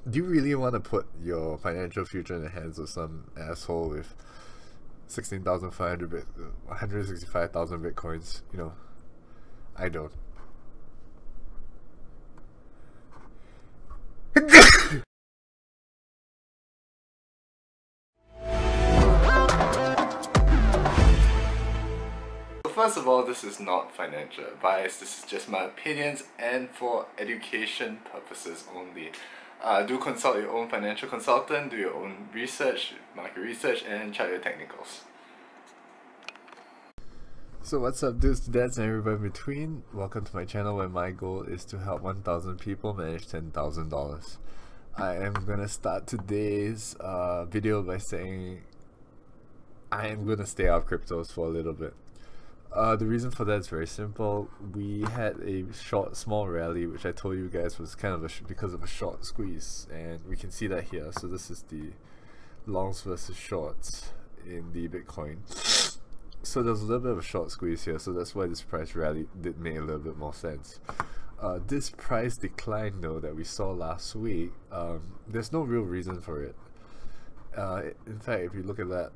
Do you really want to put your financial future in the hands of some asshole with 16,500 165,000 bitcoins? You know, I don't. First of all, this is not financial advice. This is just my opinions and for education purposes only. Do consult your own financial consultant, do your own research, market research, and check your technicals. So what's up, dudes, dads, and everybody in between? Welcome to my channel where my goal is to help 1,000 people manage $10,000. I am gonna start today's video by saying I am gonna stay out of cryptos for a little bit. The reason for that is very simple. We had a small rally, which I told you guys was kind of because of a short squeeze, and we can see that here. So this is the longs versus shorts in the Bitcoin. So there's a little bit of a short squeeze here, so that's why this price rally did make a little bit more sense. This price decline though that we saw last week, there's no real reason for it. In fact, if you look at that,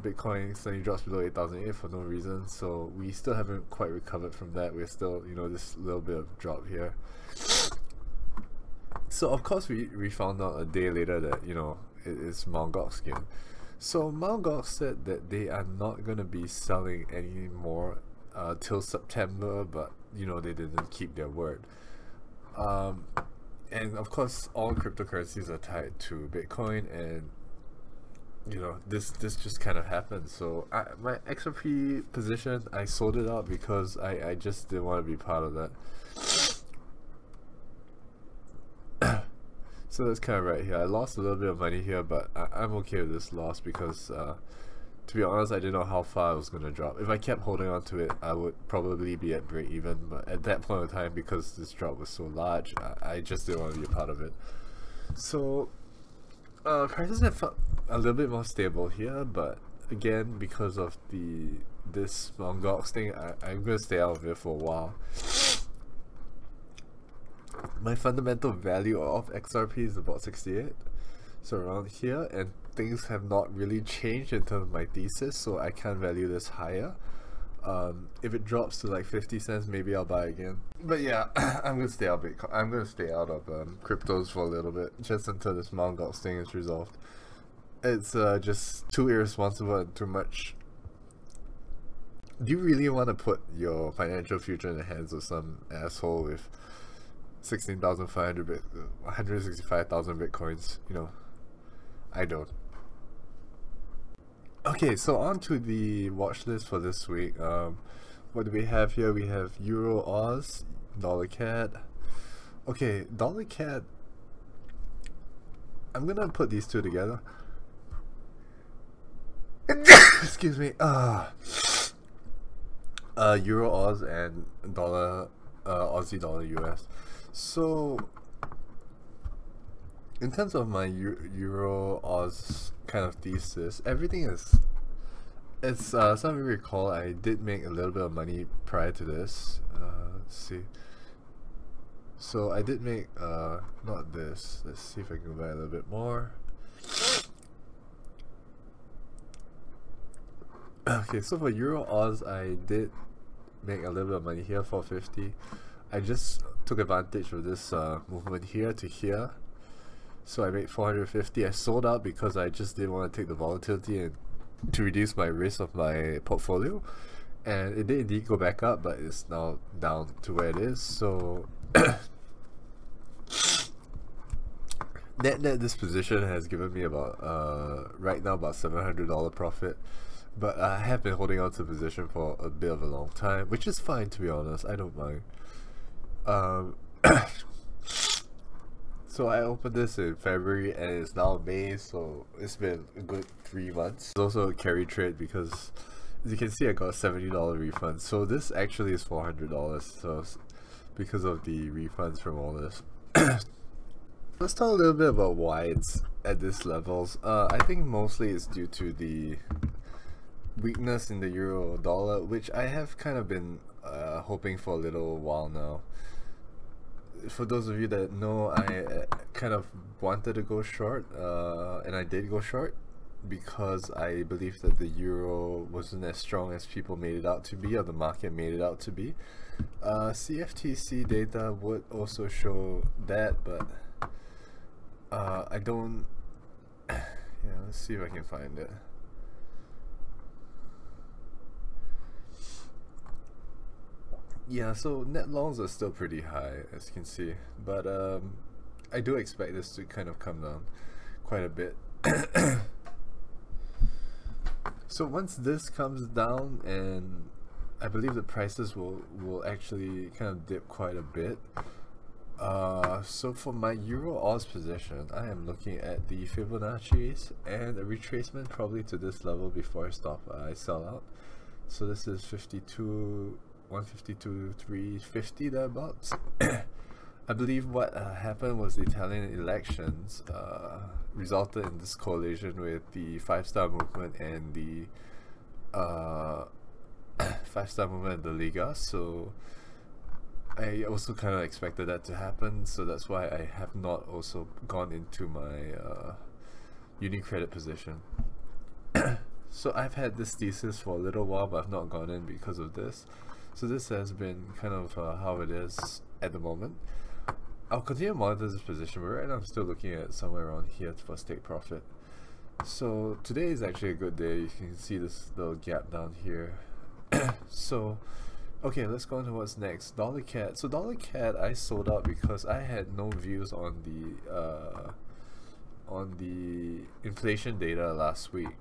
Bitcoin suddenly drops below 8,008 for no reason, so we still haven't quite recovered from that. We're still, you know, this little bit of drop here. So of course we found out a day later that, you know, it is Mt. Gox skin. So Mt. Gox said that they are not going to be selling anymore till September, but you know, they didn't keep their word. And of course all cryptocurrencies are tied to Bitcoin, and you know, this just kind of happened. So my XRP position, I sold it out because I just didn't want to be part of that. So that's kind of right here. I lost a little bit of money here, but I'm okay with this loss because to be honest, I didn't know how far I was going to drop. If I kept holding on to it, I would probably be at break even, but at that point in time, because this drop was so large, I just didn't want to be a part of it. So prices have felt a little bit more stable here, but again, because of this Mt. Gox thing, I'm going to stay out of it for a while. My fundamental value of XRP is about 68, so around here, and things have not really changed in terms of my thesis, so I can't value this higher. If it drops to like 50 cents, maybe I'll buy again. But yeah, I'm gonna stay out of Bitcoin. I'm gonna stay out of cryptos for a little bit, just until this Mt. Gox thing is resolved. It's just too irresponsible and too much. Do you really want to put your financial future in the hands of some asshole with 16,500 165,000 bitcoins? You know, I don't. Okay, so on to the watch list for this week. What do we have here? We have EURAUD, $CAD. Okay, $CAD. I'm gonna put these two together. Excuse me. EURAUD and Aussie dollar US. So in terms of my EURAUD kind of thesis, everything is, it's some of you recall I did make a little bit of money prior to this. Let's see. So I did make not this. Let's see if I can go back a little bit more. Okay, so for EURAUD, I did make a little bit of money here, 450. I just took advantage of this movement here to here. So I made 450. I sold out because I just didn't want to take the volatility and to reduce my risk of my portfolio. And it did indeed go back up, but it's now down to where it is. So net this position has given me about right now about $700 profit. But I have been holding on to the position for a bit of a long time, which is fine, to be honest. I don't mind. So I opened this in February and it's now May, so it's been a good 3 months. It's also a carry trade because, as you can see, I got a $70 refund. So this actually is $400, so because of the refunds from all this. Let's talk a little bit about why it's at this levels. I think mostly it's due to the weakness in the euro dollar, which I have kind of been hoping for a little while now. for those of you that know, I kind of wanted to go short, and I did go short because I believe that the euro wasn't as strong as people made it out to be, or the market made it out to be. CFTC data would also show that, but I don't. Yeah, let's see if I can find it. Yeah, so net longs are still pretty high, as you can see, but I do expect this to kind of come down quite a bit. So once this comes down, and I believe the prices will actually kind of dip quite a bit. So for my EURAUD position, I am looking at the Fibonacci's and a retracement probably to this level before I sell out. So this is 152,350 thereabouts. I believe what happened was the Italian elections resulted in this coalition with the 5-star movement and the 5-star movement and the Liga. So I also kind of expected that to happen, so that's why I have not also gone into my UniCredit position. So I've had this thesis for a little while, but I've not gone in because of this. So this has been kind of how it is at the moment. I'll continue to monitor this position, but right now I'm still looking at somewhere around here for take profit. So today is actually a good day. You can see this little gap down here. So okay, let's go on to what's next. Dollar CAD. So dollar CAD I sold out because I had no views on the inflation data last week.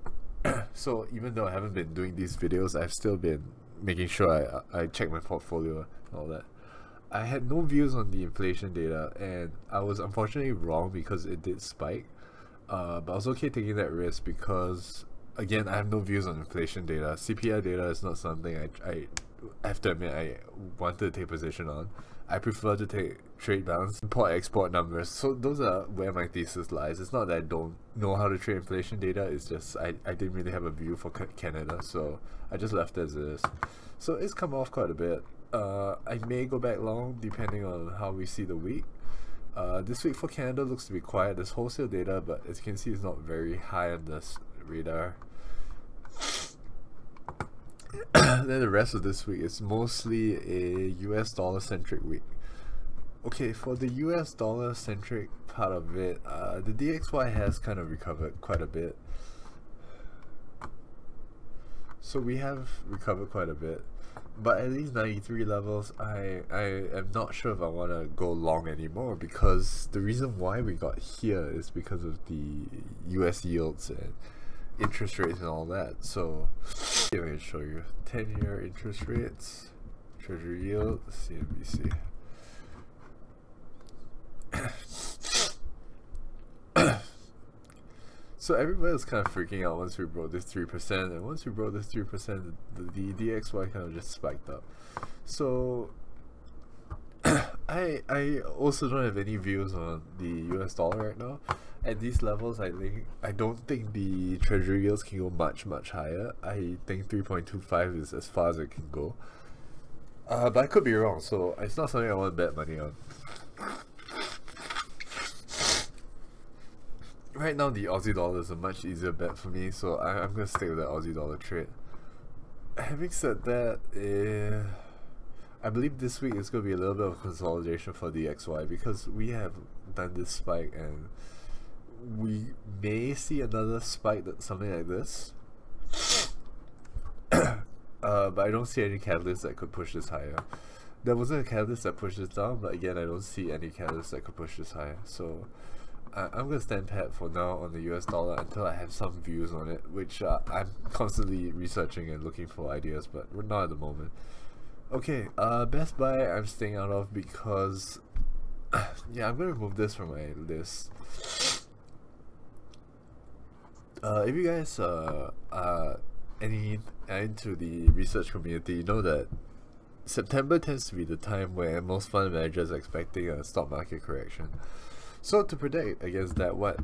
So even though I haven't been doing these videos, I've still been making sure I check my portfolio and all that. I had no views on the inflation data, and I was unfortunately wrong because it did spike. But I was okay taking that risk because, again, I have no views on inflation data. CPI data is not something I have to admit I wanted to take a position on. I prefer to trade balance, import-export numbers. So those are where my thesis lies. It's not that I don't know how to trade inflation data, it's just I didn't really have a view for Canada, so I just left it as it is. So it's come off quite a bit. I may go back long depending on how we see the week. This week for Canada looks to be quiet. There's wholesale data, but as you can see, it's not very high on this radar. Then the rest of this week is mostly a US dollar centric week. Okay, for the US dollar centric part of it, the DXY has kind of recovered quite a bit. So we have recovered quite a bit, but at these 93 levels, I am not sure if I want to go long anymore, because the reason why we got here is because of the US yields and interest rates and all that. So here I can show you 10-year interest rates, treasury yield, CNBC. So everybody was kind of freaking out once we broke this 3%, and once we broke this 3%, the DXY kind of just spiked up. So I also don't have any views on the US dollar right now. At these levels, I don't think the treasury yields can go much higher. I think 3.25 is as far as it can go. But I could be wrong, so it's not something I want to bet money on. Right now, the Aussie dollar is a much easier bet for me, so I'm going to stick with that Aussie dollar trade. Having said that, I believe this week is going to be a little bit of consolidation for the XY, because we have done this spike, and we may see another spike something like this. But I don't see any catalyst that could push this higher. There wasn't a catalyst that pushed this down, but again, I don't see any catalyst that could push this higher. So I'm going to stand pat for now on the US dollar until I have some views on it, which I'm constantly researching and looking for ideas, but we're not at the moment. Okay, Best Buy I'm staying out of because yeah, I'm going to remove this from my list. If you guys are into the research community, you know that September tends to be the time where most fund managers are expecting a stock market correction. So to protect against that, what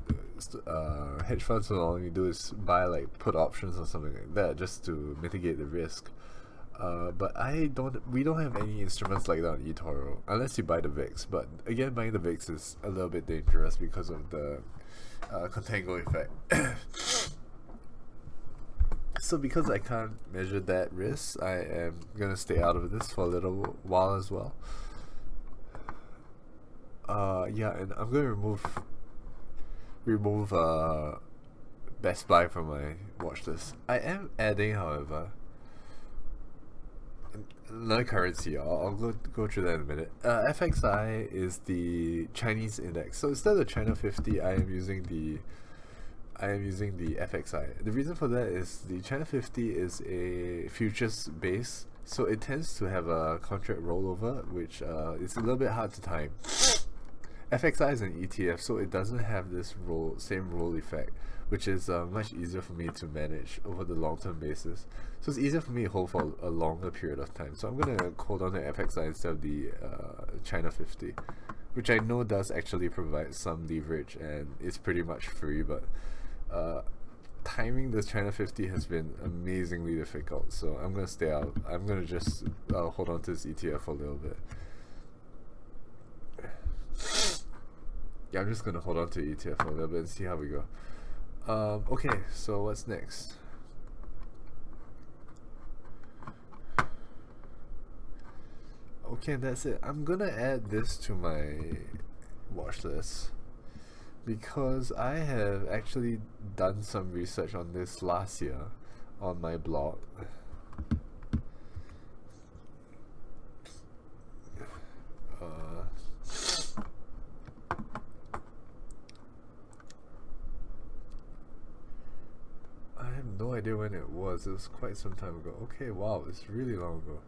hedge funds will only do is buy like put options or something like that, just to mitigate the risk. But we don't have any instruments like that on eToro unless you buy the VIX. But again, buying the VIX is a little bit dangerous because of the contango effect. So because I can't measure that risk, I am gonna stay out of this for a little while as well. Yeah, and I'm gonna remove Best Buy from my watch list. I am adding, however, another currency. I'll go through that in a minute. FXI is the Chinese index. So instead of China 50, I am using the FXI. The reason for that is the China 50 is a futures base, so it tends to have a contract rollover, which is a little bit hard to time. FXI is an ETF, so it doesn't have this same roll effect, which is much easier for me to manage over the long-term basis. So it's easier for me to hold for a longer period of time. So I'm gonna hold on to FXI instead of the China 50, which I know does actually provide some leverage and it's pretty much free, but timing this China 50 has been amazingly difficult. So I'm gonna stay out. I'm gonna just hold on to this ETF for a little bit. Yeah, I'm just gonna hold on to ETF for a little bit and see how we go. Okay, so what's next? Okay, that's it. I'm gonna add this to my watch list because I have actually done some research on this last year on my blog. I have no idea when it was. It was quite some time ago. Okay, wow, it's really long ago.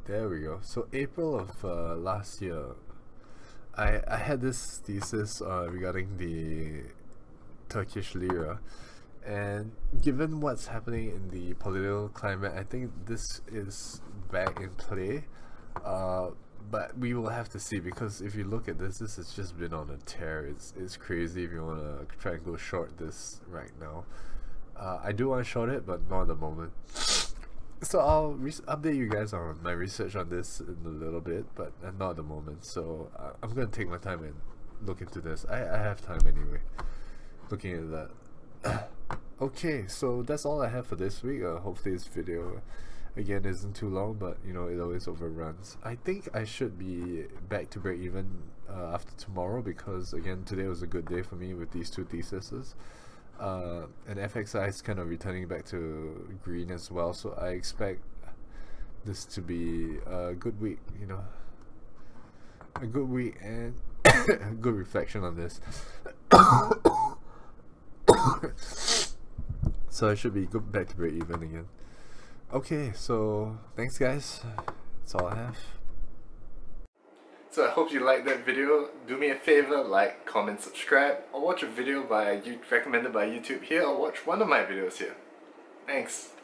There we go. So April of last year, I had this thesis regarding the Turkish lira, and given what's happening in the political climate, I think this is back in play. But we will have to see, because if you look at this has just been on a tear. It's crazy if you want to try and go short this right now. I do want to short it, but not at the moment. So I'll update you guys on my research on this in a little bit, but not at the moment. So I'm going to take my time and look into this. I have time anyway, looking at that. Okay, so that's all I have for this week. Hopefully this video again isn't too long, but you know, it always overruns. I think I should be back to break even after tomorrow, because again, today was a good day for me with these two theses. And FXI is kind of returning back to green as well, so I expect this to be a good week, you know, a good week and a good reflection on this. So I should be back to break even again. Okay, so thanks guys, that's all I have. So I hope you liked that video. Do me a favor, like, comment, subscribe, or watch a video recommended by YouTube here, or watch one of my videos here. Thanks.